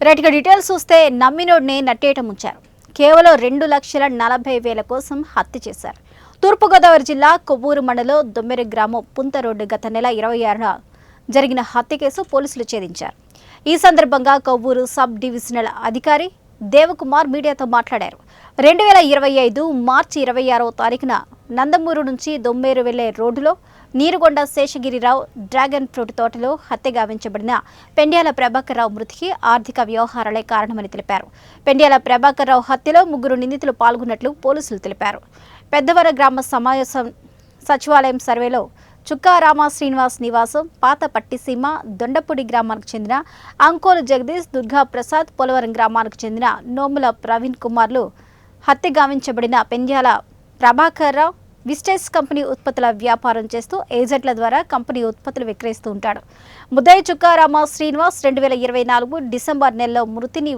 రైట్గా details చూస్తే నమ్మినోడిని నట్టేయటం ఉంచారు. కేవలం 2,40,000 కోసం హత్య చేశారు. తూర్పుగోదావరి జిల్లా కొవ్వూరు మండలం దొమ్మెర గ్రామం పుంత రోడ్డు గత నెల 26న జరిగిన హత్య కేసు పోలీసులు ఛేదించారు. ఈ సందర్భంగా కొవ్వూరు సబ్ డివిజనల్ అధికారి దేవకుమార్ మీడియాతో మాట్లాడారు. 2025 మార్చి 26వ తారీఖున నందమూరు నుంచి దొమ్మేరు వెళ్లే రోడ్డులో నీరుగొండ శేషగిరిరావు డ్రాగన్ ఫ్రూట్ తోటలో హత్య గావించబడిన పెండ్యాల ప్రభాకర్రావు మృతికి ఆర్థిక వ్యవహారాలే కారణమని తెలిపారు. పెండ్యాల ప్రభాకర్రావు హత్యలో 3 నిందితులు పాల్గొన్నట్లు పోలీసులు తెలిపారు. పెద్దవర గ్రామ సచివాలయం సర్వేలో చుక్కా రామ శ్రీనివాస్ నివాసం, పాత పట్టిసీమ, దొండపూడి గ్రామానికి చెందిన అంకోలు జగదీష్, దుర్గా ప్రసాద్, పోలవరం గ్రామానికి చెందిన నోముల ప్రవీణ్ కుమార్లు హత్య గావించబడిన పెండ్యాల ప్రభాకర్రావు విస్టేజ్ కంపెనీ ఉత్పత్తుల వ్యాపారం చేస్తూ ఏజెంట్ల ద్వారా కంపెనీ ఉత్పత్తులు విక్రయిస్తూ ఉంటాడు. ముద్దాయి చుక్కారామ శ్రీనివాస్ 2024 డిసెంబర్ నెలలో మృతిని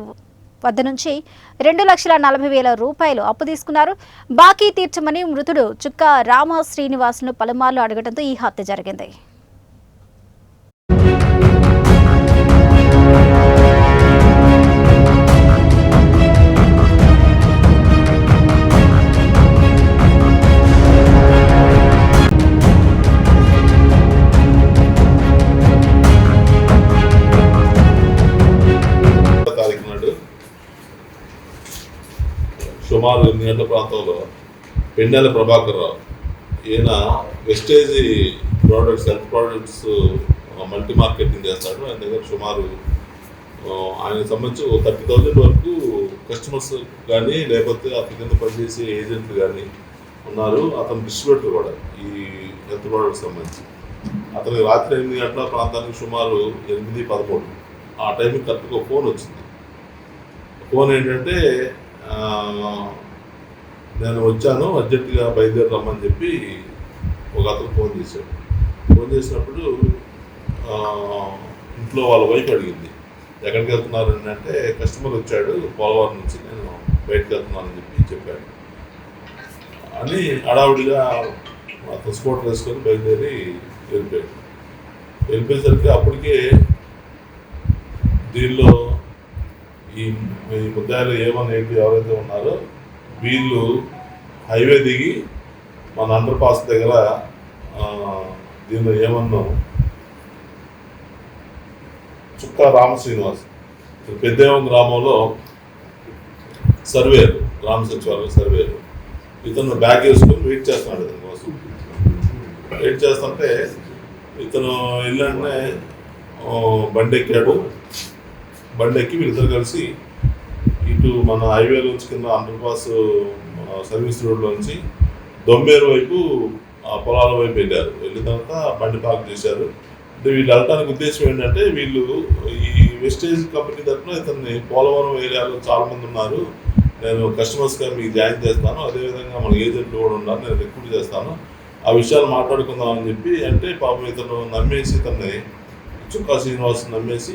వద్ద నుంచి 2,40,000 రూపాయలు అప్పు తీసుకున్నారు. బాకీ తీర్చమని మృతుడు చుక్కా రామ శ్రీనివాస్ను పలుమార్లు అడగడంతో ఈ హత్య జరిగింది. సుమారు 8 గంటల ప్రాంతంలో పెండ్యాల ప్రభాకర్రావు ఈయన Vestige products, health products multi marketing చేస్తాడు. ఆయన దగ్గర సుమారు ఆయనకు సంబంధించి 30,000 వరకు కస్టమర్స్ కానీ లేకపోతే అతని కింద పనిచేసే ఏజెంట్లు కానీ ఉన్నారు. అతను డిస్ట్రిబ్యూటర్ కూడా ఈ హెల్త్ ప్రోడక్ట్స్ సంబంధించి. అతనికి రాత్రి 8 గంటల ప్రాంతానికి సుమారు 8:13 ఆ టైంకి కరెక్ట్గా ఫోన్ వచ్చింది. ఫోన్ ఏంటంటే నేను వచ్చాను, అర్జెంటుగా బయలుదేరి రమ్మని చెప్పి ఒక అతను ఫోన్ చేశాడు. ఫోన్ చేసినప్పుడు ఇంట్లో వాళ్ళ వైఫ్ అడిగింది, ఎక్కడికి వెళ్తున్నారు అంటే కస్టమర్ వచ్చాడు పోలవరం నుంచి, నేను బయటకు వెళ్తున్నానని చెప్పాడు అని హడావుడిగా అతను స్కూటర్ వేసుకొని బయలుదేరి వెళ్ళిపోయేసరికి అప్పటికే దీనిలో ఈ ముద్దాయిలు ఏమని ఎవరైతే ఉన్నారో వీళ్ళు హైవే దిగి మన అండర్ పాస్ దగ్గర దీనిలో ఏమన్నా చుక్కా రామ శ్రీనివాస్ పెద్దేవం గ్రామంలో సర్వేరు, గ్రామ సచివాలయం సర్వేరు, ఇతను బ్యాగ్ వేసుకొని వెయిట్ చేస్తున్నాడు. ఇతని కోసం వెయిట్ చేస్తుంటే ఇతను వెళ్ళంటే బండి ఎక్కాడు. బండి ఎక్కి వీళ్ళిద్దరు కలిసి ఇటు మన హైవేలోంచి కింద అండర్ పాస్ సర్వీస్ రోడ్లోంచి దొమ్మేరు వైపు పొలాల వైపు వెళ్ళారు. వెళ్ళిన తర్వాత బండి పార్క్ చేశారు. అంటే వీళ్ళు వెళ్ళడానికి ఉద్దేశం ఏంటంటే వీళ్ళు ఈ వెస్టేజ్ కంపెనీ తరఫున ఇతన్ని పోలవరం ఏరియాలో చాలామంది ఉన్నారు, నేను కస్టమర్స్గా మీకు జాయిన్ చేస్తాను, అదేవిధంగా మన ఏజెంట్లు కూడా ఉన్నారు, నేను రిక్రూట్ చేస్తాను, ఆ విషయాలు మాట్లాడుకుందామని చెప్పి అంటే పాపం ఇతను నమ్మేసి ఇతన్ని చుక్కా శ్రీనివాస్ నమ్మేసి